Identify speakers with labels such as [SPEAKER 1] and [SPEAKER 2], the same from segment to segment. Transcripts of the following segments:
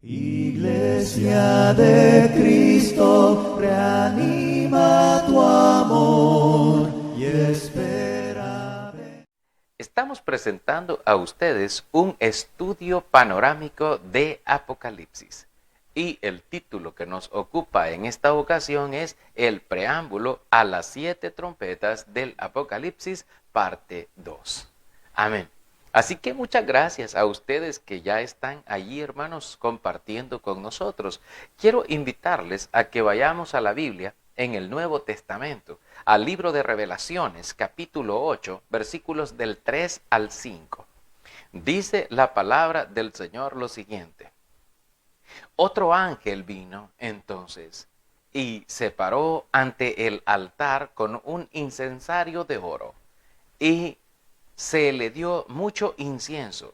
[SPEAKER 1] Iglesia de Cristo, reanima tu amor y espera.
[SPEAKER 2] Estamos presentando a ustedes un estudio panorámico de Apocalipsis. Y el título que nos ocupa en esta ocasión es el preámbulo a las 7 trompetas del Apocalipsis, parte 2. Amén. Así que muchas gracias a ustedes que ya están allí, hermanos, compartiendo con nosotros. Quiero invitarles a que vayamos a la Biblia en el Nuevo Testamento, al libro de Revelaciones, capítulo 8, versículos del 3 al 5. Dice la palabra del Señor lo siguiente. Otro ángel vino entonces y se paró ante el altar con un incensario de oro y se le dio mucho incienso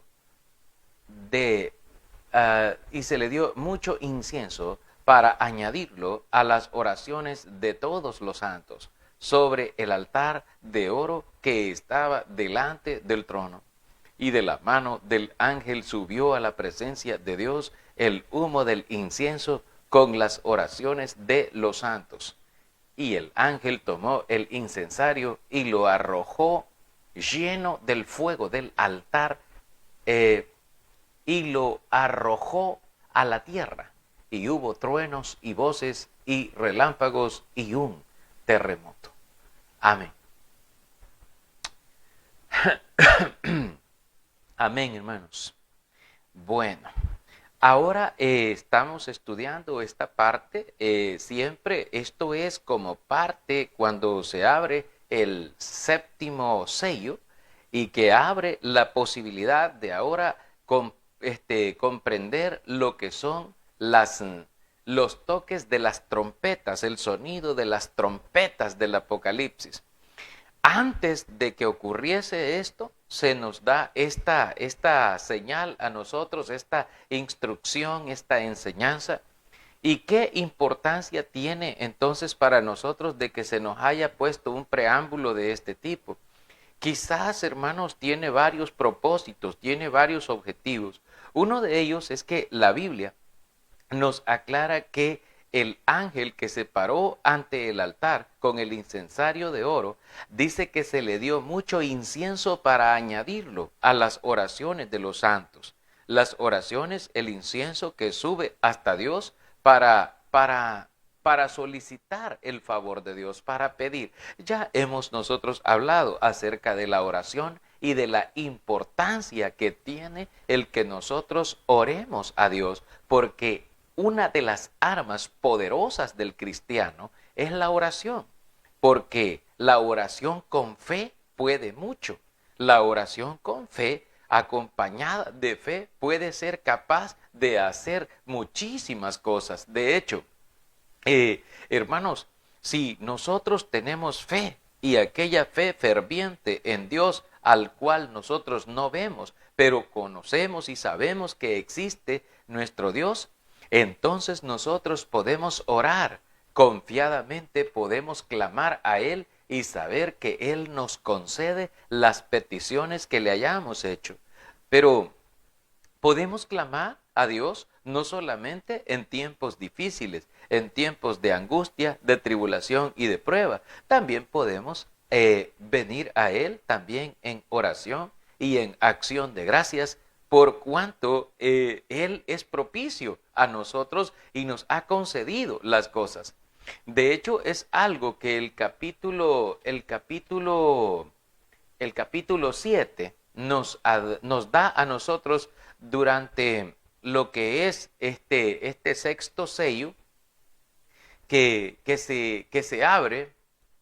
[SPEAKER 2] para añadirlo a las oraciones de todos los santos sobre el altar de oro que estaba delante del trono. Y de la mano del ángel subió a la presencia de Dios el humo del incienso con las oraciones de los santos. Y el ángel tomó el incensario y lo arrojó lleno del fuego del altar y lo arrojó a la tierra. Y hubo truenos y voces y relámpagos y un terremoto. Amén. Amén, hermanos. Bueno, ahora estamos estudiando esta parte. Siempre esto es como parte cuando se abre el séptimo sello y que abre la posibilidad de ahora comprender lo que son los toques de las trompetas, el sonido de las trompetas del Apocalipsis. Antes de que ocurriese esto, se nos da esta señal a nosotros, esta instrucción, esta enseñanza. ¿Y qué importancia tiene entonces para nosotros de que se nos haya puesto un preámbulo de este tipo? Quizás, hermanos, tiene varios propósitos, tiene varios objetivos. Uno de ellos es que la Biblia nos aclara que el ángel que se paró ante el altar con el incensario de oro, dice que se le dio mucho incienso para añadirlo a las oraciones de los santos. Las oraciones, el incienso que sube hasta Dios para solicitar el favor de Dios, para pedir. Ya hemos nosotros hablado acerca de la oración y de la importancia que tiene el que nosotros oremos a Dios, porque una de las armas poderosas del cristiano es la oración, porque la oración con fe puede mucho. La oración con fe, acompañada de fe, puede ser capaz de hacer muchísimas cosas. De hecho, hermanos, si nosotros tenemos fe y aquella fe ferviente en Dios al cual nosotros no vemos, pero conocemos y sabemos que existe nuestro Dios, entonces nosotros podemos orar confiadamente, podemos clamar a Él y saber que Él nos concede las peticiones que le hayamos hecho. Pero podemos clamar a Dios no solamente en tiempos difíciles, en tiempos de angustia, de tribulación y de prueba. También podemos venir a Él también en oración y en acción de gracias, por cuanto Él es propicio a nosotros y nos ha concedido las cosas. De hecho, es algo que el capítulo 7 nos da a nosotros durante lo que es este sexto sello que se abre,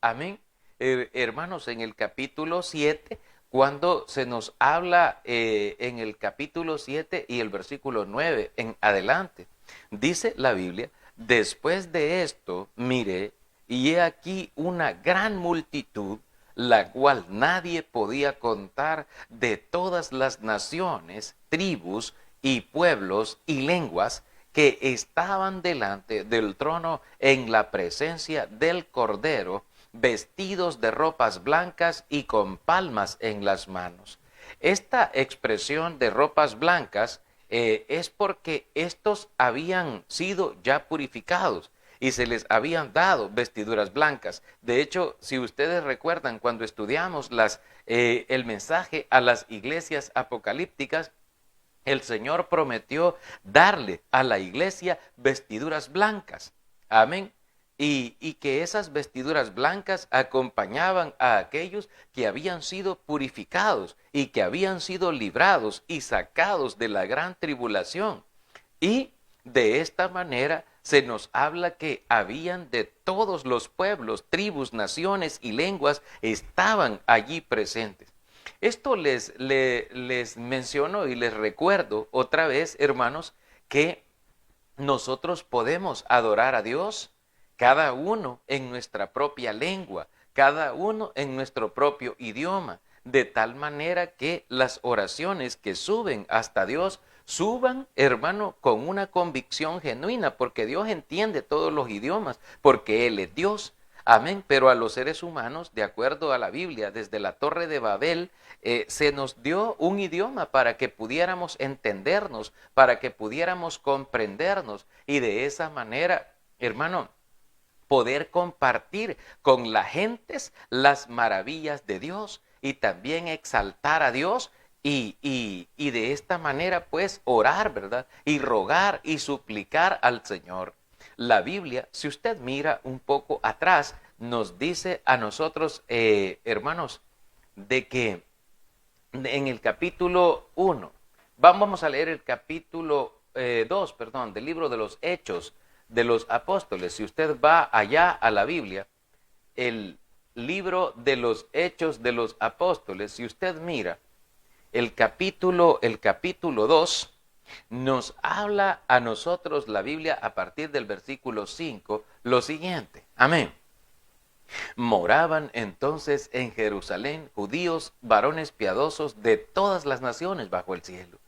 [SPEAKER 2] amén, hermanos, en el capítulo 7, cuando se nos habla en el capítulo 7 y el versículo 9 en adelante. Dice la Biblia, después de esto miré, y he aquí una gran multitud, la cual nadie podía contar, de todas las naciones, tribus y pueblos y lenguas, que estaban delante del trono en la presencia del Cordero, vestidos de ropas blancas y con palmas en las manos. Esta expresión de ropas blancas es porque estos habían sido ya purificados y se les habían dado vestiduras blancas. De hecho, si ustedes recuerdan cuando estudiamos el mensaje a las iglesias apocalípticas, el Señor prometió darle a la iglesia vestiduras blancas. Amén. Y que esas vestiduras blancas acompañaban a aquellos que habían sido purificados y que habían sido librados y sacados de la gran tribulación. Y de esta manera se nos habla que habían de todos los pueblos, tribus, naciones y lenguas estaban allí presentes. Esto les menciono y les recuerdo otra vez, hermanos, que nosotros podemos adorar a Dios, cada uno en nuestra propia lengua, cada uno en nuestro propio idioma, de tal manera que las oraciones que suben hasta Dios suban, hermano, con una convicción genuina, porque Dios entiende todos los idiomas, porque Él es Dios. Amén, pero a los seres humanos, de acuerdo a la Biblia, desde la Torre de Babel, se nos dio un idioma para que pudiéramos entendernos, para que pudiéramos comprendernos y de esa manera, hermano, poder compartir con las gentes las maravillas de Dios y también exaltar a Dios y de esta manera pues orar, ¿verdad? Y rogar y suplicar al Señor. La Biblia, si usted mira un poco atrás, nos dice a nosotros, hermanos, de que en el capítulo 1, vamos a leer el capítulo 2, perdón, del libro de los Hechos de los Apóstoles. Si usted va allá a la Biblia, el libro de los Hechos de los Apóstoles, si usted mira el capítulo 2, nos habla a nosotros la Biblia a partir del versículo 5 lo siguiente. Amén. Moraban entonces en Jerusalén judíos, varones piadosos de todas las naciones bajo el cielo.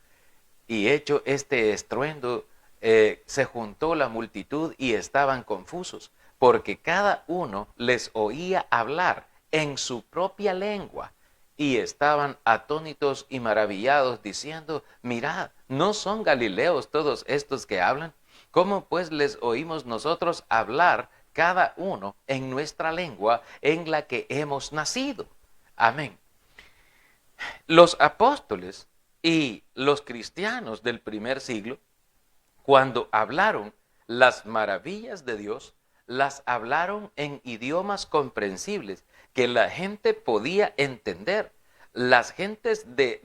[SPEAKER 2] Y hecho este estruendo, se juntó la multitud y estaban confusos, porque cada uno les oía hablar en su propia lengua. Y estaban atónitos y maravillados, diciendo, mirad, ¿no son galileos todos estos que hablan? ¿Cómo pues les oímos nosotros hablar cada uno en nuestra lengua en la que hemos nacido? Amén. Los apóstoles y los cristianos del primer siglo, cuando hablaron las maravillas de Dios, las hablaron en idiomas comprensibles que la gente podía entender. Las gentes de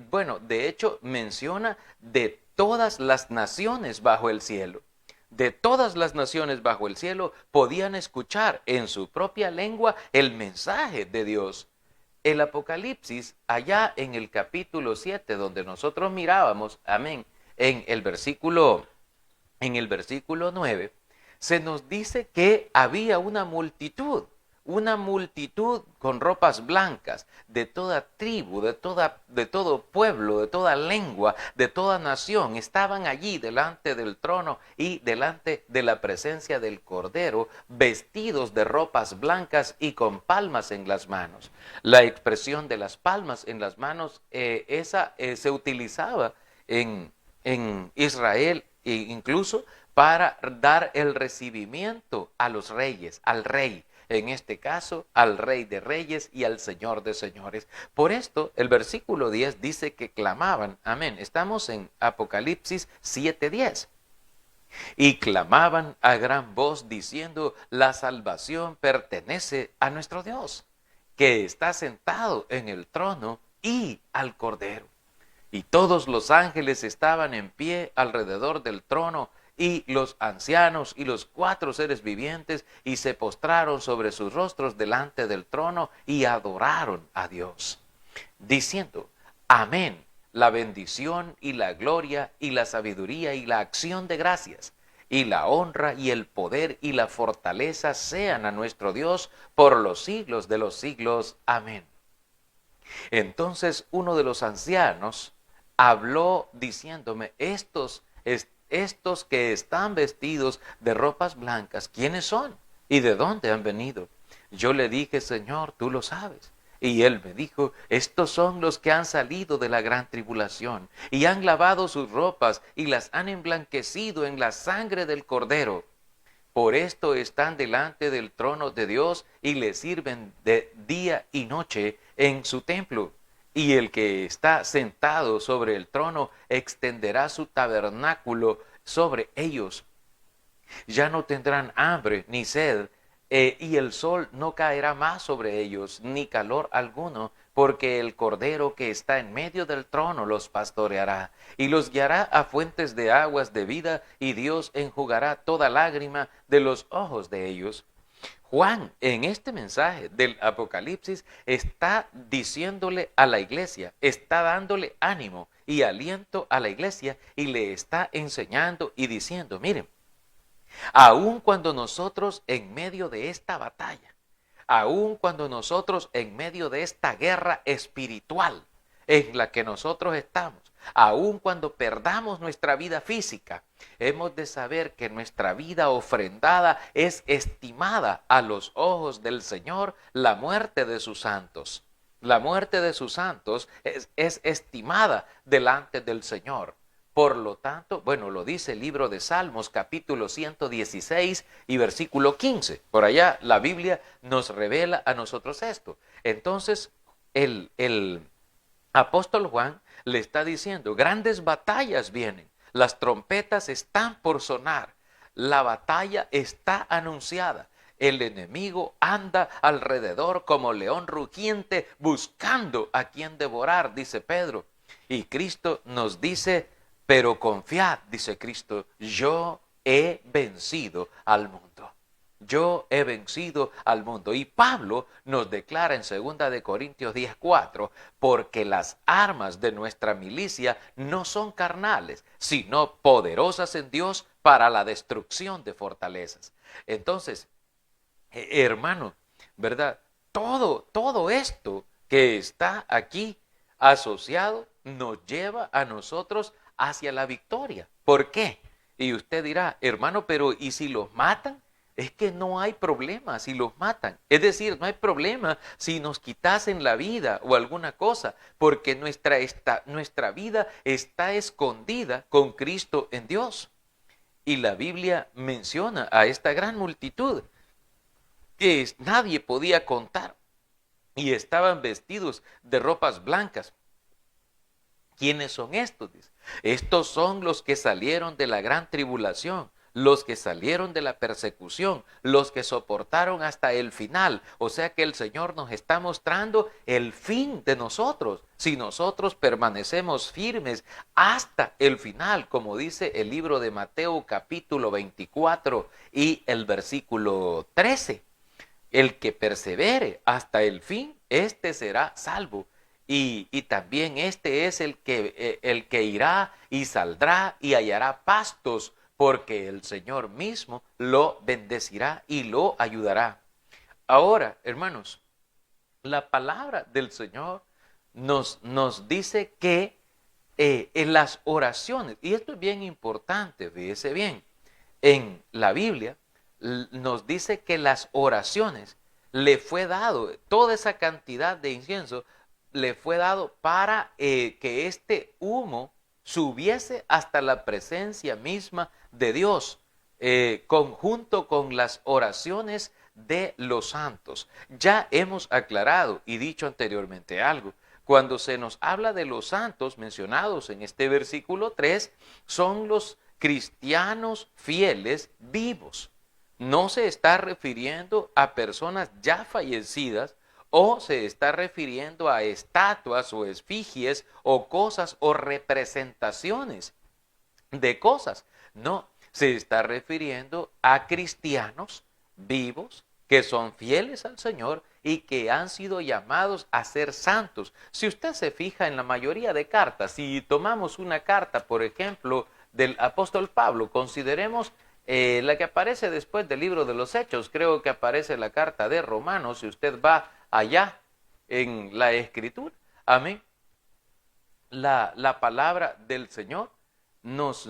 [SPEAKER 2] hecho menciona de todas las naciones bajo el cielo. De todas las naciones bajo el cielo podían escuchar en su propia lengua el mensaje de Dios. El Apocalipsis, allá en el capítulo 7, donde nosotros mirábamos, amén, en el versículo 9, se nos dice que había una multitud con ropas blancas, de toda tribu, de todo pueblo, de toda lengua, de toda nación, estaban allí delante del trono y delante de la presencia del Cordero, vestidos de ropas blancas y con palmas en las manos. La expresión de las palmas en las manos, se utilizaba en Israel, e incluso para dar el recibimiento a los reyes, al rey. En este caso, al Rey de Reyes y al Señor de Señores. Por esto, el versículo 10 dice que clamaban, amén, estamos en Apocalipsis 7:10. Y clamaban a gran voz diciendo, la salvación pertenece a nuestro Dios, que está sentado en el trono y al Cordero. Y todos los ángeles estaban en pie alrededor del trono, y los ancianos y los 4 seres vivientes, y se postraron sobre sus rostros delante del trono y adoraron a Dios, diciendo, amén, la bendición y la gloria y la sabiduría y la acción de gracias y la honra y el poder y la fortaleza sean a nuestro Dios por los siglos de los siglos. Amén. Entonces uno de los ancianos habló diciéndome, estos que están vestidos de ropas blancas, ¿quiénes son? ¿Y de dónde han venido? Yo le dije, Señor, tú lo sabes. Y él me dijo, estos son los que han salido de la gran tribulación y han lavado sus ropas y las han emblanquecido en la sangre del Cordero. Por esto están delante del trono de Dios y le sirven de día y noche en su templo. Y el que está sentado sobre el trono extenderá su tabernáculo sobre ellos. Ya no tendrán hambre ni sed, y el sol no caerá más sobre ellos, ni calor alguno, porque el Cordero que está en medio del trono los pastoreará, y los guiará a fuentes de aguas de vida, y Dios enjugará toda lágrima de los ojos de ellos. Juan, en este mensaje del Apocalipsis, está diciéndole a la iglesia, está dándole ánimo y aliento a la iglesia, y le está enseñando y diciendo, miren, aun cuando nosotros en medio de esta batalla, aun cuando nosotros en medio de esta guerra espiritual en la que nosotros estamos, aun cuando perdamos nuestra vida física, hemos de saber que nuestra vida ofrendada es estimada a los ojos del Señor, la muerte de sus santos. La muerte de sus santos es estimada delante del Señor. Por lo tanto, bueno, lo dice el libro de Salmos, capítulo 116 y versículo 15. Por allá la Biblia nos revela a nosotros esto. Entonces, el apóstol Juan le está diciendo, grandes batallas vienen, las trompetas están por sonar, la batalla está anunciada. El enemigo anda alrededor como león rugiente buscando a quien devorar, dice Pedro. Y Cristo nos dice, pero confiad, dice Cristo, yo he vencido al mundo. Yo he vencido al mundo. Y Pablo nos declara en 2 de Corintios 10:4, porque las armas de nuestra milicia no son carnales, sino poderosas en Dios para la destrucción de fortalezas. Entonces, hermano, ¿verdad? Todo esto que está aquí asociado nos lleva a nosotros hacia la victoria. ¿Por qué? Y usted dirá, hermano, pero ¿y si los matan? Es que no hay problema si los matan. Es decir, no hay problema si nos quitasen la vida o alguna cosa, porque nuestra vida está escondida con Cristo en Dios. Y la Biblia menciona a esta gran multitud que nadie podía contar y estaban vestidos de ropas blancas. ¿Quiénes son estos? Dice, estos son los que salieron de la gran tribulación, los que salieron de la persecución, los que soportaron hasta el final. O sea que el Señor nos está mostrando el fin de nosotros, si nosotros permanecemos firmes hasta el final, como dice el libro de Mateo capítulo 24 y el versículo 13. El que persevere hasta el fin, este será salvo. Y también este es el que irá y saldrá y hallará pastos, porque el Señor mismo lo bendecirá y lo ayudará. Ahora, hermanos, la palabra del Señor nos dice que en las oraciones, y esto es bien importante, fíjese bien, en la Biblia nos dice que las oraciones le fue dado, toda esa cantidad de incienso le fue dado para que este humo subiese hasta la presencia misma de Dios, conjunto con las oraciones de los santos. Ya hemos aclarado y dicho anteriormente algo. Cuando se nos habla de los santos mencionados en este versículo 3, son los cristianos fieles vivos. No se está refiriendo a personas ya fallecidas, o se está refiriendo a estatuas o efigies o cosas o representaciones de cosas. No, se está refiriendo a cristianos vivos que son fieles al Señor y que han sido llamados a ser santos. Si usted se fija en la mayoría de cartas, si tomamos una carta, por ejemplo, del apóstol Pablo, consideremos la que aparece después del libro de los Hechos, creo que aparece la carta de Romanos, si usted va allá en la Escritura, amén, la palabra del Señor nos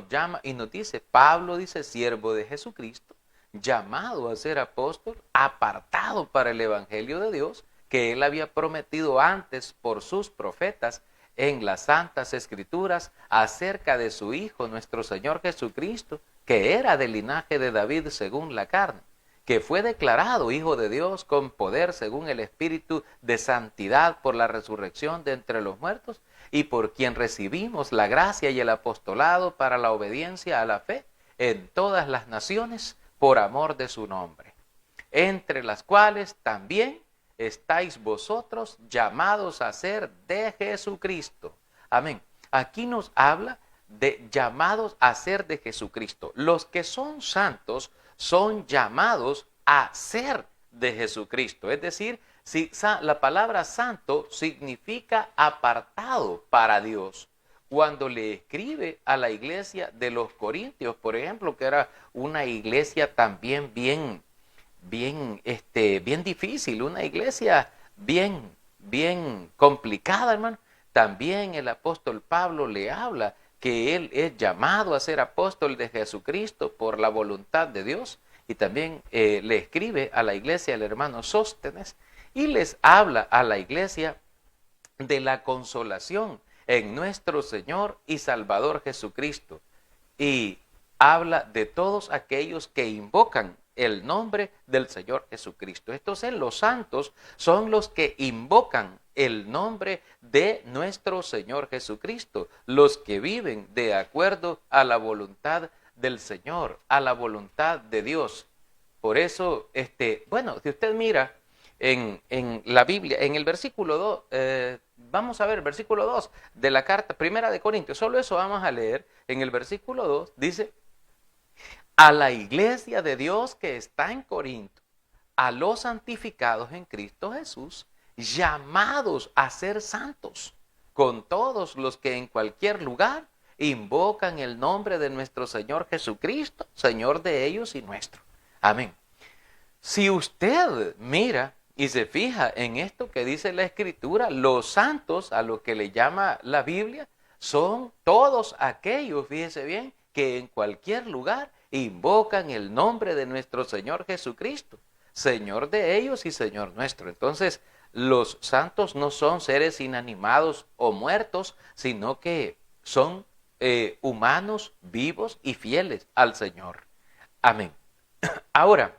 [SPEAKER 2] llama y nos dice, Pablo dice, siervo de Jesucristo, llamado a ser apóstol, apartado para el Evangelio de Dios, que Él había prometido antes por sus profetas en las Santas Escrituras acerca de su Hijo, nuestro Señor Jesucristo, que era del linaje de David según la carne, que fue declarado Hijo de Dios con poder según el Espíritu de santidad por la resurrección de entre los muertos, y por quien recibimos la gracia y el apostolado para la obediencia a la fe en todas las naciones por amor de su nombre, entre las cuales también estáis vosotros llamados a ser de Jesucristo. Amén. Aquí nos habla de llamados a ser de Jesucristo. Los que son santos son llamados a ser de Jesucristo. Es decir, si la palabra santo significa apartado para Dios. Cuando le escribe a la iglesia de los Corintios, por ejemplo, que era una iglesia también bien difícil, una iglesia bien complicada, hermano. También el apóstol Pablo le habla que él es llamado a ser apóstol de Jesucristo por la voluntad de Dios. Y también le escribe a la iglesia el hermano Sóstenes y les habla a la iglesia de la consolación en nuestro Señor y Salvador Jesucristo. Y habla de todos aquellos que invocan el nombre del Señor Jesucristo. Entonces los santos son los que invocan el nombre de nuestro Señor Jesucristo, los que viven de acuerdo a la voluntad del Señor, a la voluntad de Dios. Por eso, si usted mira en la Biblia, en el versículo 2, vamos a ver, versículo 2 de la carta primera de Corintios, solo eso vamos a leer. En el versículo 2 dice: a la iglesia de Dios que está en Corinto, a los santificados en Cristo Jesús, llamados a ser santos, con todos los que en cualquier lugar invocan el nombre de nuestro Señor Jesucristo, Señor de ellos y nuestro. Amén. Si usted mira y se fija en esto que dice la Escritura, los santos, a lo que le llama la Biblia, son todos aquellos, fíjese bien, que en cualquier lugar invocan el nombre de nuestro Señor Jesucristo, Señor de ellos y Señor nuestro. Entonces, los santos no son seres inanimados o muertos, sino que son humanos, vivos y fieles al Señor. Amén. Ahora,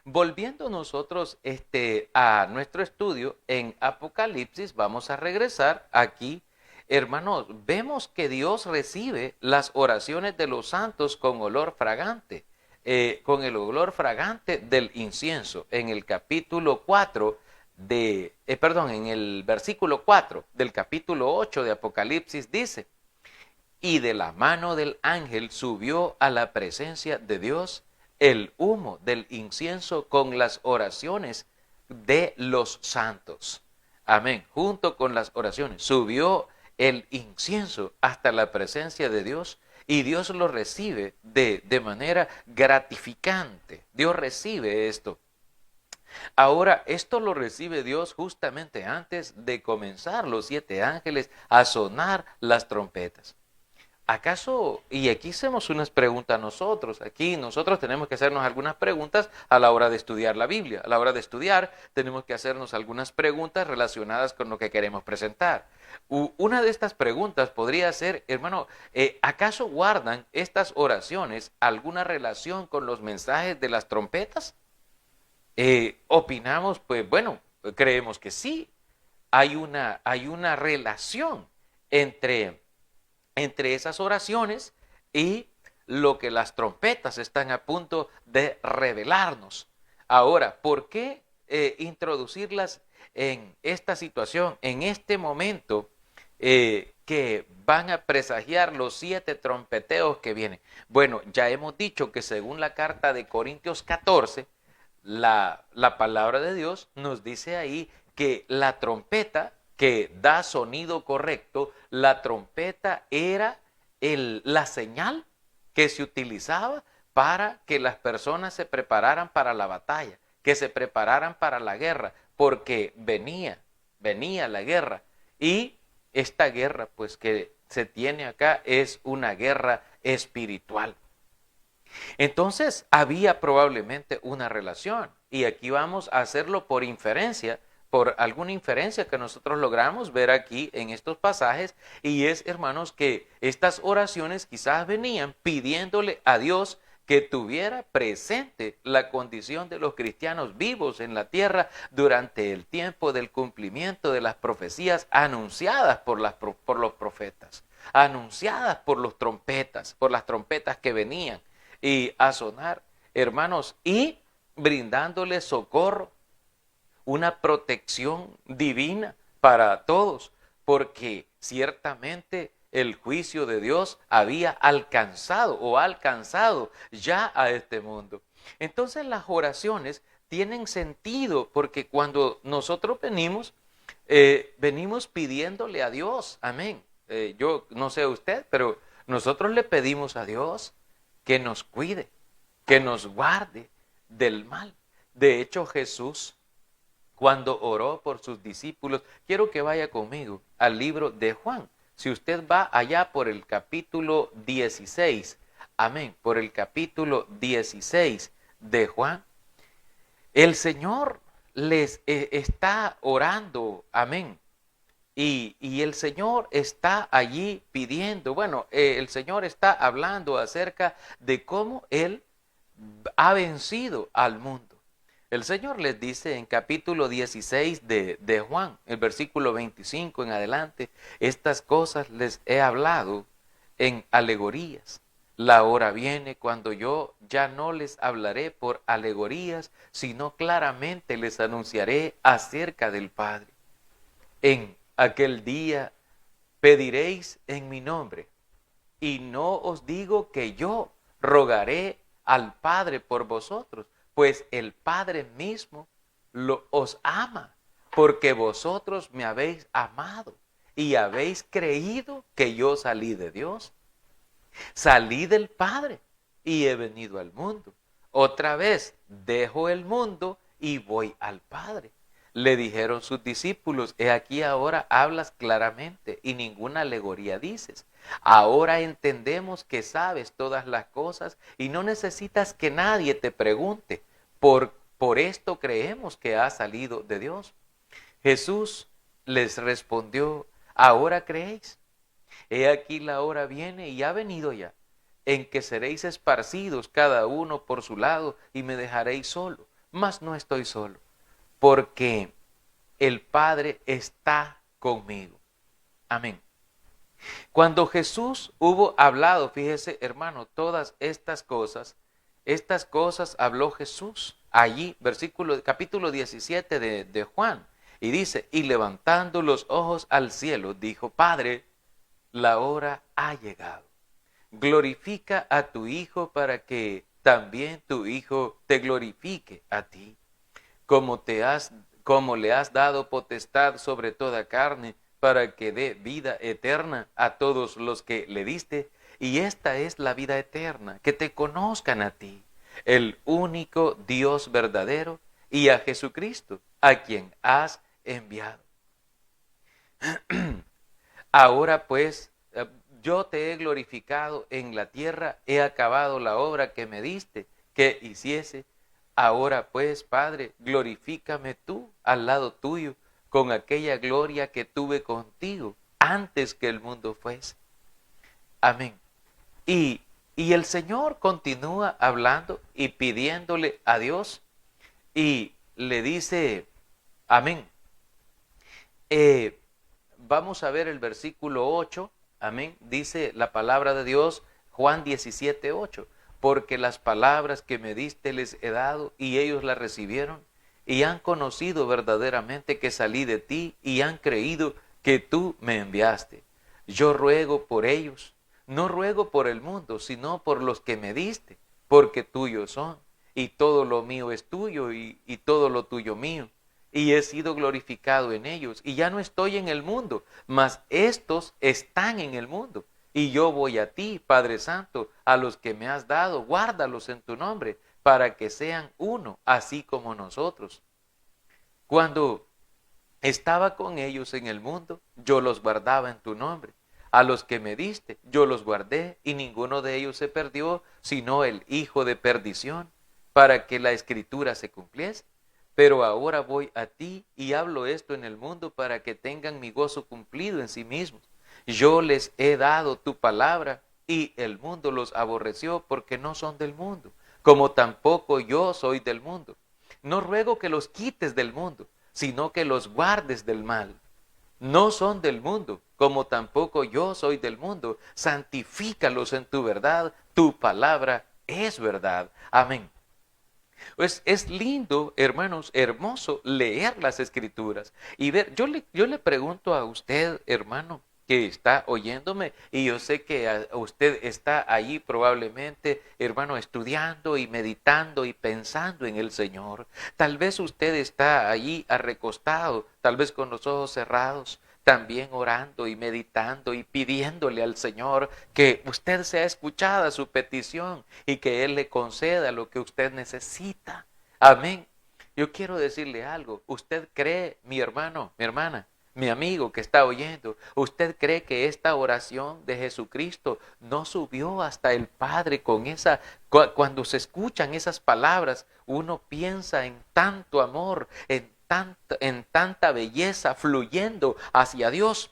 [SPEAKER 2] volviendo nosotros a nuestro estudio en Apocalipsis, vamos a regresar aquí. Hermanos, vemos que Dios recibe las oraciones de los santos con olor fragante, con el olor fragante del incienso. En el capítulo 4 en el versículo 4 del capítulo 8 de Apocalipsis dice: y de la mano del ángel subió a la presencia de Dios el humo del incienso con las oraciones de los santos. Amén. Junto con las oraciones subió el incienso hasta la presencia de Dios, y Dios lo recibe de manera gratificante. Dios recibe esto. Ahora, esto lo recibe Dios justamente antes de comenzar los 7 ángeles a sonar las trompetas. ¿Acaso, y aquí hacemos unas preguntas nosotros, aquí nosotros tenemos que hacernos algunas preguntas a la hora de estudiar la Biblia? A la hora de estudiar tenemos que hacernos algunas preguntas relacionadas con lo que queremos presentar. Una de estas preguntas podría ser, hermano, ¿acaso guardan estas oraciones alguna relación con los mensajes de las trompetas? Opinamos, pues bueno, creemos que sí. Hay una relación entre esas oraciones y lo que las trompetas están a punto de revelarnos. Ahora, ¿por qué introducirlas en esta situación, en este momento que van a presagiar los 7 trompeteos que vienen? Bueno, ya hemos dicho que según la carta de Corintios 14, la palabra de Dios nos dice ahí que la trompeta que da sonido correcto, la trompeta era la señal que se utilizaba para que las personas se prepararan para la batalla, que se prepararan para la guerra, porque venía la guerra. Y esta guerra, pues que se tiene acá, es una guerra espiritual. Entonces había probablemente una relación, y aquí vamos a hacerlo por inferencia, por alguna inferencia que nosotros logramos ver aquí en estos pasajes, y es, hermanos, que estas oraciones quizás venían pidiéndole a Dios que tuviera presente la condición de los cristianos vivos en la tierra durante el tiempo del cumplimiento de las profecías anunciadas por los profetas, anunciadas por las trompetas que venían y a sonar, hermanos, y brindándoles socorro, una protección divina para todos, porque ciertamente el juicio de Dios había alcanzado o ha alcanzado ya a este mundo. Entonces las oraciones tienen sentido porque cuando nosotros venimos pidiéndole a Dios, amén. Yo no sé usted, pero nosotros le pedimos a Dios que nos cuide, que nos guarde del mal. De hecho, Jesús, cuando oró por sus discípulos, quiero que vaya conmigo al libro de Juan. Si usted va allá por el capítulo 16, amén, por el capítulo 16 de Juan, el Señor les está orando, amén. Y el Señor está allí pidiendo, bueno, el Señor está hablando acerca de cómo Él ha vencido al mundo. El Señor les dice en capítulo 16 de Juan, el versículo 25 en adelante, estas cosas les he hablado en alegorías. La hora viene cuando yo ya no les hablaré por alegorías, sino claramente les anunciaré acerca del Padre. En aquel día pediréis en mi nombre, y no os digo que yo rogaré al Padre por vosotros, pues el Padre mismo os ama, porque vosotros me habéis amado y habéis creído que yo salí de Dios. Salí del Padre y he venido al mundo. Otra vez dejo el mundo y voy al Padre. Le dijeron sus discípulos, he aquí ahora hablas claramente y ninguna alegoría dices. Ahora entendemos que sabes todas las cosas y no necesitas que nadie te pregunte. Por esto creemos que has salido de Dios. Jesús les respondió, ¿ahora creéis? He aquí la hora viene y ha venido ya, en que seréis esparcidos cada uno por su lado y me dejaréis solo. Mas no estoy solo, porque el Padre está conmigo. Amén. Cuando Jesús hubo hablado, fíjese hermano, todas estas cosas habló Jesús allí, capítulo 17 de Juan, y dice, y levantando los ojos al cielo, dijo, Padre, la hora ha llegado. Glorifica a tu Hijo para que también tu Hijo te glorifique a ti, como le has dado potestad sobre toda carne, para que dé vida eterna a todos los que le diste. Y esta es la vida eterna, que te conozcan a ti, el único Dios verdadero, y a Jesucristo, a quien has enviado. Ahora pues, yo te he glorificado en la tierra, he acabado la obra que me diste que hiciese. Ahora pues, Padre, glorifícame tú al lado tuyo con aquella gloria que tuve contigo antes que el mundo fuese. Amén. Y el Señor continúa hablando y pidiéndole a Dios y le dice, amén. Vamos a ver el versículo 8, amén. Dice la palabra de Dios, Juan 17, 8. Porque las palabras que me diste les he dado y ellos las recibieron y han conocido verdaderamente que salí de ti y han creído que tú me enviaste. Yo ruego por ellos, no ruego por el mundo, sino por los que me diste, porque tuyos son, y todo lo mío es tuyo y todo lo tuyo mío. Y he sido glorificado en ellos, y ya no estoy en el mundo, mas estos están en el mundo. Y yo voy a ti, Padre Santo, a los que me has dado, guárdalos en tu nombre, para que sean uno, así como nosotros. Cuando estaba con ellos en el mundo, yo los guardaba en tu nombre. A los que me diste, yo los guardé, y ninguno de ellos se perdió, sino el hijo de perdición, para que la escritura se cumpliese. Pero ahora voy a ti y hablo esto en el mundo para que tengan mi gozo cumplido en sí mismos. Yo les he dado tu palabra y el mundo los aborreció porque no son del mundo, como tampoco yo soy del mundo. No ruego que los quites del mundo, sino que los guardes del mal. No son del mundo, como tampoco yo soy del mundo. Santifícalos en tu verdad, tu palabra es verdad. Amén. Pues es lindo, hermanos, hermoso leer las escrituras y ver. Yo le pregunto a usted, hermano, que está oyéndome, y yo sé que usted está ahí probablemente, hermano, estudiando y meditando y pensando en el Señor. Tal vez usted está allí recostado, tal vez con los ojos cerrados, también orando y meditando y pidiéndole al Señor que usted sea escuchada su petición y que Él le conceda lo que usted necesita. Amén. Yo quiero decirle algo. ¿Usted cree, mi hermano, mi hermana, mi amigo que está oyendo, usted cree que esta oración de Jesucristo no subió hasta el Padre con esa, cuando se escuchan esas palabras, uno piensa en tanto amor, en tanta belleza fluyendo hacia Dios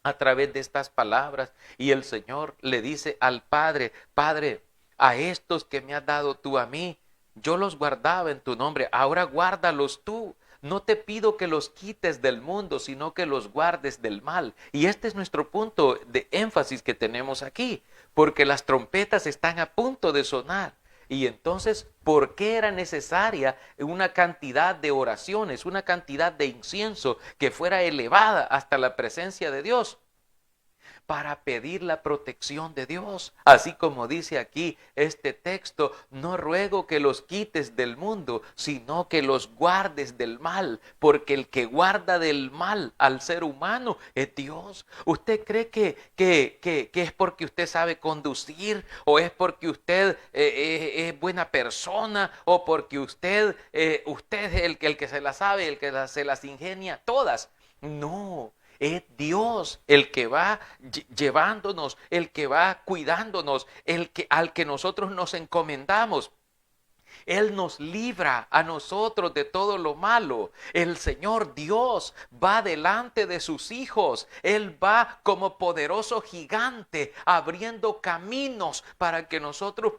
[SPEAKER 2] a través de estas palabras? Y el Señor le dice al Padre: Padre, a estos que me has dado tú a mí, yo los guardaba en tu nombre, ahora guárdalos tú. No te pido que los quites del mundo, sino que los guardes del mal. Y este es nuestro punto de énfasis que tenemos aquí, porque las trompetas están a punto de sonar. Y entonces, ¿por qué era necesaria una cantidad de oraciones, una cantidad de incienso que fuera elevada hasta la presencia de Dios? Para pedir la protección de Dios. Así como dice aquí este texto: no ruego que los quites del mundo, sino que los guardes del mal, porque el que guarda del mal al ser humano es Dios. ¿Usted cree que es porque usted sabe conducir, o es porque usted es buena persona, o porque usted es el que se las sabe, el que se las ingenia todas? No. Es Dios el que va llevándonos, el que va cuidándonos, al que nosotros nos encomendamos. Él nos libra a nosotros de todo lo malo. El Señor Dios va delante de sus hijos. Él va como poderoso gigante abriendo caminos para que nosotros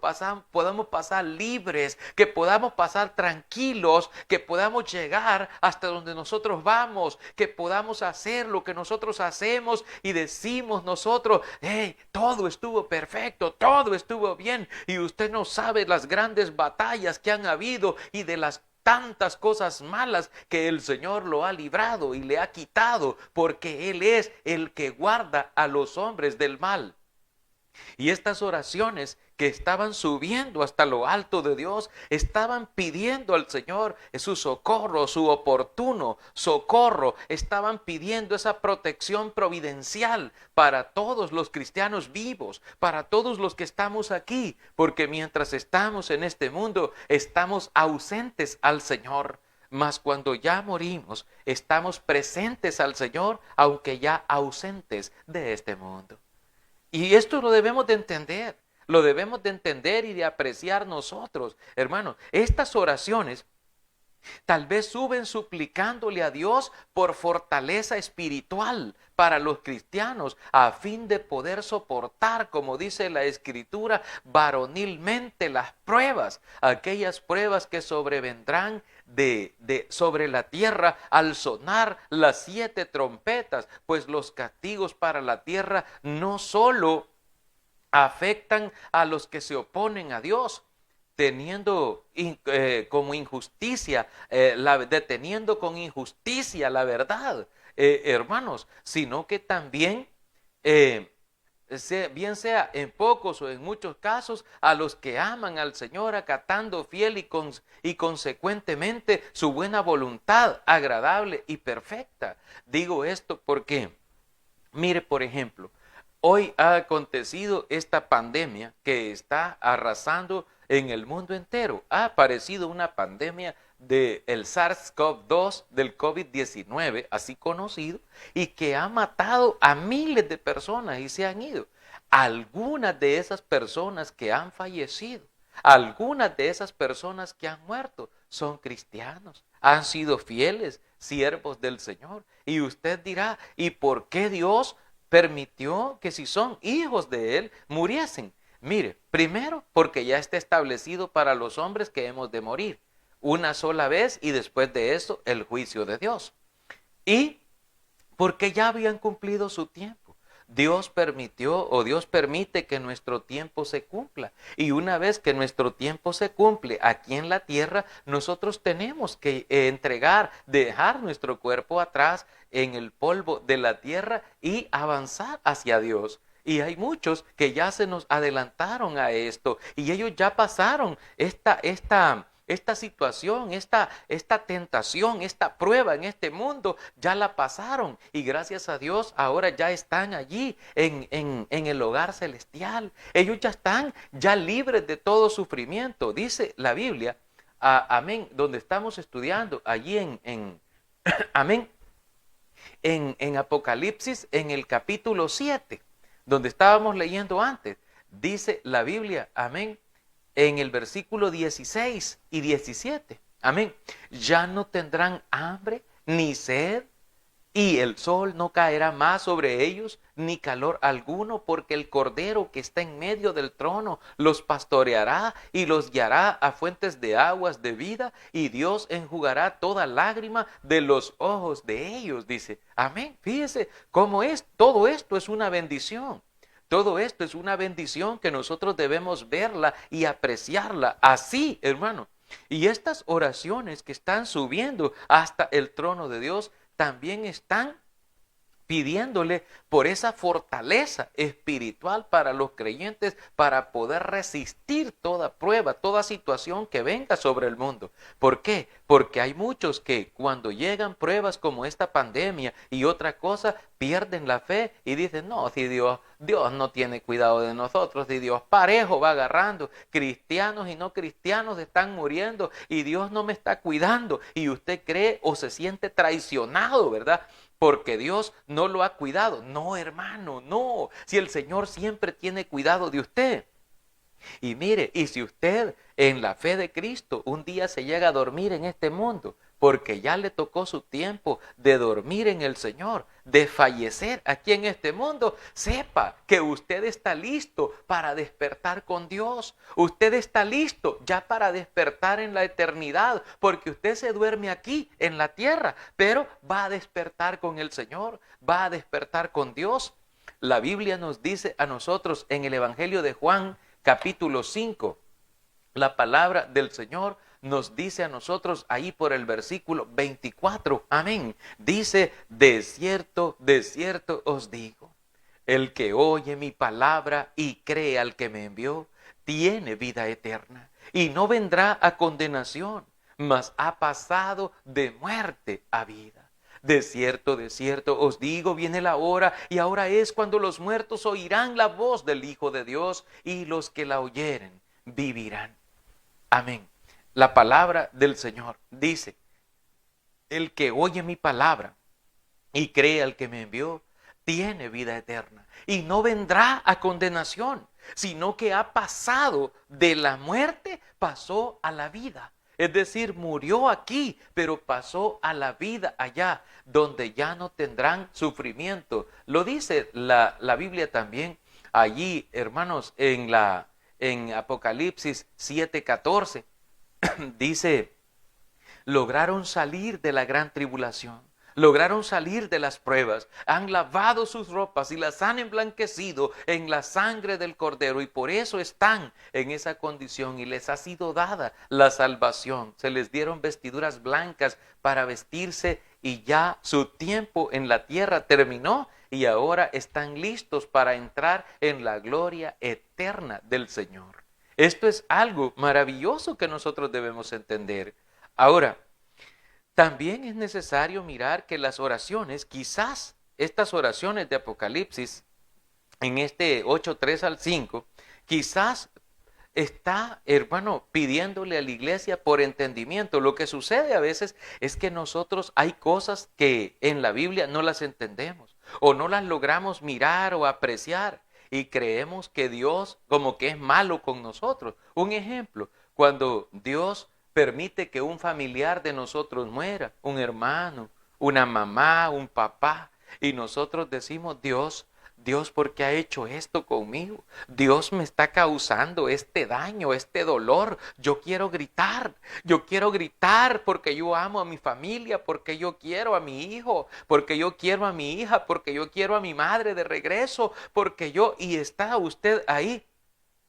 [SPEAKER 2] podamos pasar libres, que podamos pasar tranquilos, que podamos llegar hasta donde nosotros vamos, que podamos hacer lo que nosotros hacemos y decimos nosotros: hey, todo estuvo perfecto, todo estuvo bien. Y usted no sabe las grandes batallas que han habido y de las tantas cosas malas que el Señor lo ha librado y le ha quitado, porque Él es el que guarda a los hombres del mal. Y estas oraciones que estaban subiendo hasta lo alto de Dios, estaban pidiendo al Señor su socorro, su oportuno socorro. Estaban pidiendo esa protección providencial para todos los cristianos vivos, para todos los que estamos aquí, porque mientras estamos en este mundo, estamos ausentes al Señor. Mas cuando ya morimos, estamos presentes al Señor, aunque ya ausentes de este mundo. Y esto lo debemos de entender, y de apreciar nosotros, hermanos. Estas oraciones tal vez suben suplicándole a Dios por fortaleza espiritual para los cristianos, a fin de poder soportar, como dice la Escritura, varonilmente las pruebas, aquellas pruebas que sobrevendrán sobre la tierra al sonar las 7 trompetas, pues los castigos para la tierra no solo afectan a los que se oponen a Dios, teniendo como injusticia, deteniendo con injusticia la verdad, hermanos, sino que también, bien sea en pocos o en muchos casos, a los que aman al Señor, acatando fiel y consecuentemente su buena voluntad agradable y perfecta. Digo esto porque, mire, por ejemplo, hoy ha acontecido esta pandemia que está arrasando en el mundo entero. Ha aparecido una pandemia del SARS-CoV-2, del COVID-19, así conocido, y que ha matado a miles de personas y se han ido. Algunas de esas personas que han fallecido, algunas de esas personas que han muerto, son cristianos, han sido fieles siervos del Señor. Y usted dirá, ¿y por qué Dios permitió que si son hijos de Él muriesen? Mire, primero porque ya está establecido para los hombres que hemos de morir una sola vez y después de eso el juicio de Dios. Y porque ya habían cumplido su tiempo. Dios permitió o Dios permite que nuestro tiempo se cumpla. Y una vez que nuestro tiempo se cumple aquí en la tierra, nosotros tenemos que entregar, dejar nuestro cuerpo atrás en el polvo de la tierra y avanzar hacia Dios. Y hay muchos que ya se nos adelantaron a esto y ellos ya pasaron esta situación, esta tentación, esta prueba en este mundo, ya la pasaron y gracias a Dios ahora ya están allí en el hogar celestial. Ellos ya están ya libres de todo sufrimiento. Dice la Biblia, amén, donde estamos estudiando, allí amén, en Apocalipsis, en el capítulo 7, donde estábamos leyendo antes, dice la Biblia, amén, en el versículo 16 y 17. Amén. Ya no tendrán hambre ni sed, y el sol no caerá más sobre ellos, ni calor alguno, porque el Cordero que está en medio del trono los pastoreará y los guiará a fuentes de aguas de vida, y Dios enjugará toda lágrima de los ojos de ellos, dice. Amén. Fíjese cómo es, todo esto es una bendición. Todo esto es una bendición que nosotros debemos verla y apreciarla así, hermano. Y estas oraciones que están subiendo hasta el trono de Dios también están pidiéndole por esa fortaleza espiritual para los creyentes para poder resistir toda prueba, toda situación que venga sobre el mundo. ¿Por qué? Porque hay muchos que cuando llegan pruebas como esta pandemia y otra cosa, pierden la fe y dicen, no, si Dios no tiene cuidado de nosotros, si Dios parejo va agarrando, cristianos y no cristianos están muriendo y Dios no me está cuidando, y usted cree o se siente traicionado, ¿verdad? Porque Dios no lo ha cuidado. No, hermano, no. Si el Señor siempre tiene cuidado de usted. Y mire, y si usted en la fe de Cristo un día se llega a dormir en este mundo, porque ya le tocó su tiempo de dormir en el Señor, de fallecer aquí en este mundo, sepa que usted está listo para despertar con Dios. Usted está listo ya para despertar en la eternidad, porque usted se duerme aquí en la tierra, pero va a despertar con el Señor, va a despertar con Dios. La Biblia nos dice a nosotros en el Evangelio de Juan, capítulo 5, la palabra del Señor nos dice a nosotros ahí por el versículo 24, amén. Dice, de cierto os digo, el que oye mi palabra y cree al que me envió, tiene vida eterna y no vendrá a condenación, mas ha pasado de muerte a vida. De cierto os digo, viene la hora, y ahora es cuando los muertos oirán la voz del Hijo de Dios, y los que la oyeren vivirán. Amén. La palabra del Señor dice, el que oye mi palabra y cree al que me envió, tiene vida eterna, y no vendrá a condenación, sino que ha pasado de la muerte, pasó a la vida. Es decir, murió aquí, pero pasó a la vida allá, donde ya no tendrán sufrimiento. Lo dice la Biblia también, allí, hermanos, en Apocalipsis 7:14, dice, lograron salir de la gran tribulación. Lograron salir de las pruebas, han lavado sus ropas y las han emblanquecido en la sangre del Cordero, y por eso están en esa condición y les ha sido dada la salvación. Se les dieron vestiduras blancas para vestirse y ya su tiempo en la tierra terminó y ahora están listos para entrar en la gloria eterna del Señor. Esto es algo maravilloso que nosotros debemos entender. Ahora, también es necesario mirar que las oraciones, quizás estas oraciones de Apocalipsis, en este 8:3 al 5, quizás está, hermano, pidiéndole a la iglesia por entendimiento. Lo que sucede a veces es que nosotros hay cosas que en la Biblia no las entendemos o no las logramos mirar o apreciar y creemos que Dios como que es malo con nosotros. Un ejemplo, cuando Dios permite que un familiar de nosotros muera, un hermano, una mamá, un papá, y nosotros decimos, Dios, ¿por qué ha hecho esto conmigo? Dios me está causando este daño, este dolor. Yo quiero gritar porque yo amo a mi familia, porque yo quiero a mi hijo, porque yo quiero a mi hija, porque yo quiero a mi madre de regreso, y está usted ahí.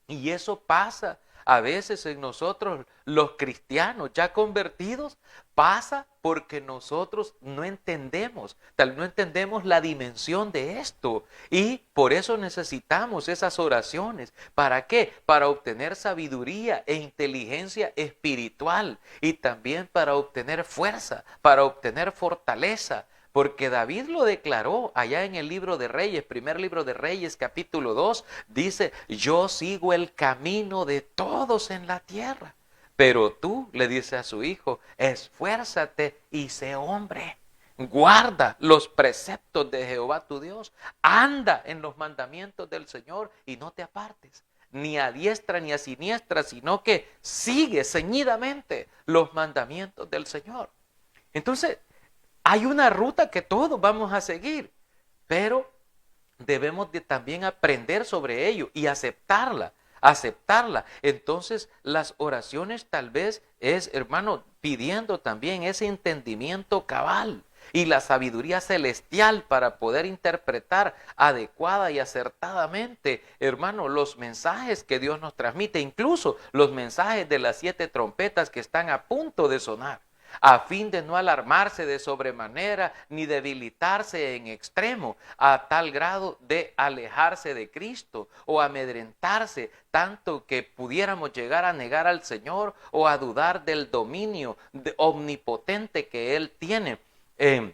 [SPEAKER 2] Y eso pasa a veces en nosotros los cristianos ya convertidos, pasa porque nosotros no entendemos, no entendemos la dimensión de esto. Y por eso necesitamos esas oraciones. ¿Para qué? Para obtener sabiduría e inteligencia espiritual y también para obtener fuerza, para obtener fortaleza. Porque David lo declaró allá en el libro de Reyes, primer libro de Reyes, capítulo 2, dice, yo sigo el camino de todos en la tierra. Pero tú, le dice a su hijo, esfuérzate y sé hombre. Guarda los preceptos de Jehová tu Dios. Anda en los mandamientos del Señor y no te apartes, ni a diestra ni a siniestra, sino que sigue ceñidamente los mandamientos del Señor. Entonces, hay una ruta que todos vamos a seguir, pero debemos de también aprender sobre ello y aceptarla. Entonces, las oraciones tal vez es, hermano, pidiendo también ese entendimiento cabal y la sabiduría celestial para poder interpretar adecuada y acertadamente, hermano, los mensajes que Dios nos transmite, incluso los mensajes de las 7 trompetas que están a punto de sonar, a fin de no alarmarse de sobremanera ni debilitarse en extremo a tal grado de alejarse de Cristo o amedrentarse tanto que pudiéramos llegar a negar al Señor o a dudar del dominio omnipotente que Él tiene en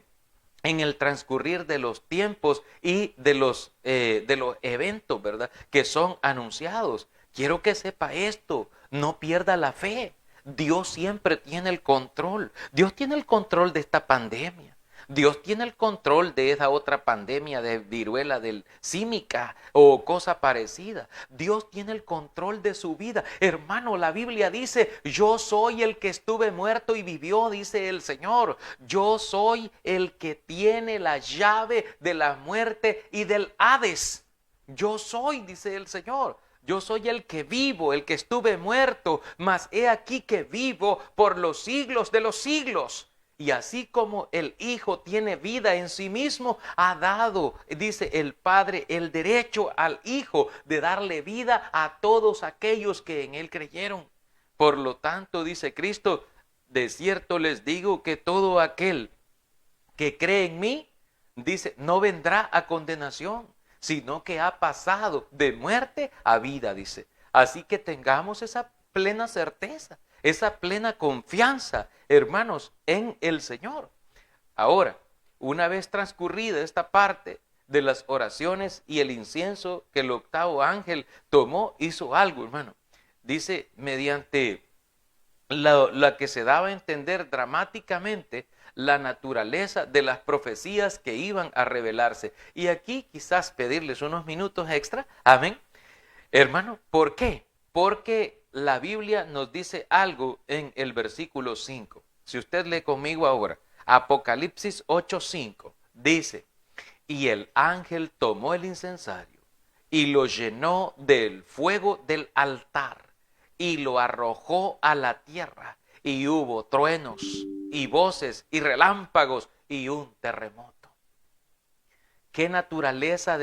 [SPEAKER 2] el transcurrir de los tiempos y de los eventos, ¿verdad?, que son anunciados. Quiero que sepa esto, no pierda la fe. Dios siempre tiene el control. Dios tiene el control de esta pandemia. Dios tiene el control de esa otra pandemia de viruela del símica o cosa parecida. Dios tiene el control de su vida. Hermano, la Biblia dice, yo soy el que estuve muerto y vivió, dice el Señor. Yo soy el que tiene la llave de la muerte y del Hades. Yo soy, dice el Señor. Yo soy el que vivo, el que estuve muerto, mas he aquí que vivo por los siglos de los siglos. Y así como el Hijo tiene vida en sí mismo, ha dado, dice el Padre, el derecho al Hijo de darle vida a todos aquellos que en Él creyeron. Por lo tanto, dice Cristo, de cierto les digo que todo aquel que cree en mí, dice, no vendrá a condenación, sino que ha pasado de muerte a vida, dice. Así que tengamos esa plena certeza, esa plena confianza, hermanos, en el Señor. Ahora, una vez transcurrida esta parte de las oraciones y el incienso que el 8º ángel tomó, hizo algo, hermano. Dice, mediante la que se daba a entender dramáticamente la naturaleza de las profecías que iban a revelarse. Y aquí quizás pedirles unos minutos extra, amén. Hermano, ¿por qué? Porque la Biblia nos dice algo en el versículo 5. Si usted lee conmigo ahora, Apocalipsis 8:5, dice, y el ángel tomó el incensario y lo llenó del fuego del altar y lo arrojó a la tierra, y hubo truenos y voces y relámpagos y un terremoto. ¿Qué naturaleza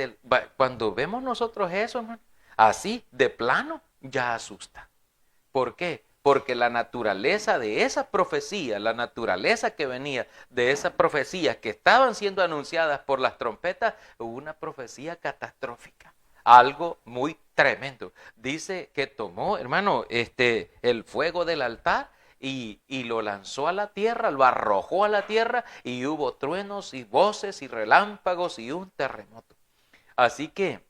[SPEAKER 2] cuando vemos nosotros eso, hermano? Así, de plano, ya asusta. ¿Por qué? Porque la naturaleza de esa profecía, la naturaleza que venía de esas profecías que estaban siendo anunciadas por las trompetas, una profecía catastrófica. Algo muy tremendo. Dice que tomó, hermano, el fuego del altar y lo lanzó a la tierra, lo arrojó a la tierra, y hubo truenos y voces y relámpagos y un terremoto. Así que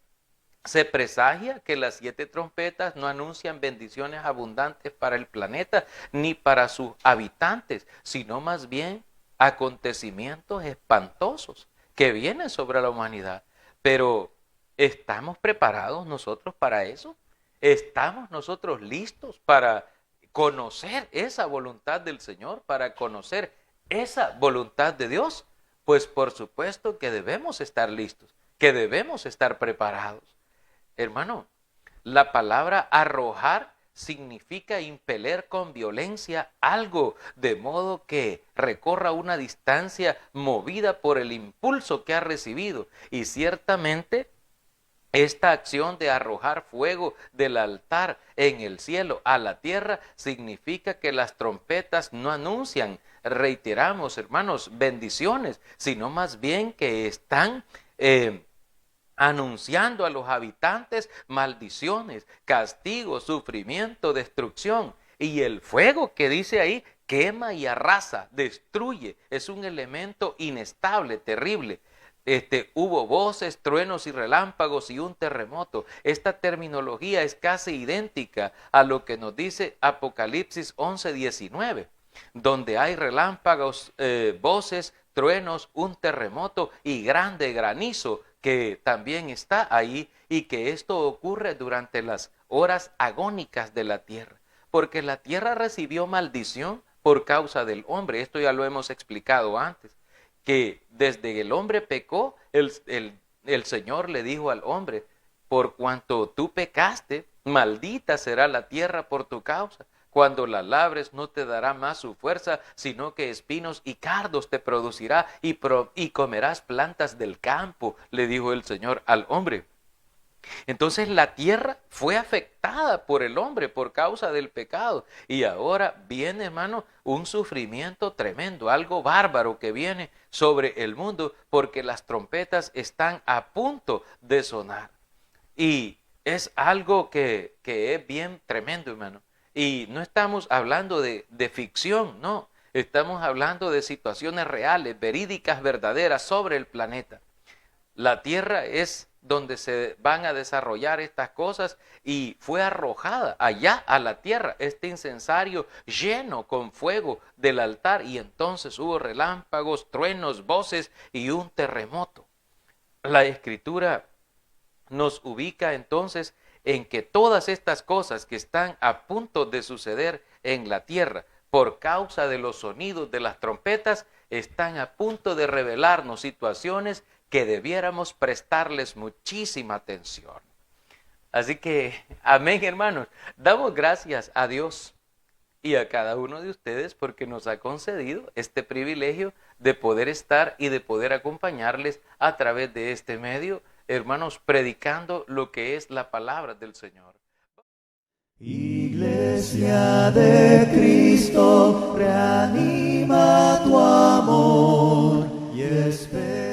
[SPEAKER 2] se presagia que las 7 trompetas no anuncian bendiciones abundantes para el planeta ni para sus habitantes, sino más bien acontecimientos espantosos que vienen sobre la humanidad. Pero ¿estamos preparados nosotros para eso? ¿Estamos nosotros listos para conocer esa voluntad del Señor, para conocer esa voluntad de Dios, pues por supuesto que debemos estar listos, que debemos estar preparados. Hermano, la palabra arrojar significa impeler con violencia algo, de modo que recorra una distancia movida por el impulso que ha recibido. Y ciertamente esta acción de arrojar fuego del altar en el cielo a la tierra significa que las trompetas no anuncian, reiteramos hermanos, bendiciones, sino más bien que están anunciando a los habitantes maldiciones, castigo, sufrimiento, destrucción. Y el fuego que dice ahí quema y arrasa, destruye, es un elemento inestable, terrible. Hubo voces, truenos y relámpagos y un terremoto. Esta terminología es casi idéntica a lo que nos dice Apocalipsis 11:19, donde hay relámpagos, voces, truenos, un terremoto y grande granizo, que también está ahí, y que esto ocurre durante las horas agónicas de la tierra, porque la tierra recibió maldición por causa del hombre. Esto ya lo hemos explicado antes, que desde el hombre pecó, el Señor le dijo al hombre: por cuanto tú pecaste, maldita será la tierra por tu causa. Cuando la labres no te dará más su fuerza, sino que espinos y cardos te producirá, y comerás plantas del campo, le dijo el Señor al hombre. Entonces la tierra fue afectada por el hombre por causa del pecado. Y ahora viene, hermano, un sufrimiento tremendo, algo bárbaro que viene sobre el mundo, porque las trompetas están a punto de sonar. Y es algo que es bien tremendo, hermano. Y no estamos hablando de ficción, no. Estamos hablando de situaciones reales, verídicas, verdaderas sobre el planeta. La tierra es donde se van a desarrollar estas cosas, y fue arrojada allá a la tierra este incensario lleno con fuego del altar, y entonces hubo relámpagos, truenos, voces y un terremoto. La Escritura nos ubica entonces en que todas estas cosas que están a punto de suceder en la tierra por causa de los sonidos de las trompetas están a punto de revelarnos situaciones que debiéramos prestarles muchísima atención. Así que, amén, hermanos, damos gracias a Dios y a cada uno de ustedes porque nos ha concedido este privilegio de poder estar y de poder acompañarles a través de este medio, hermanos, predicando lo que es la palabra del Señor.
[SPEAKER 1] Iglesia de Cristo, reanima tu amor y espera.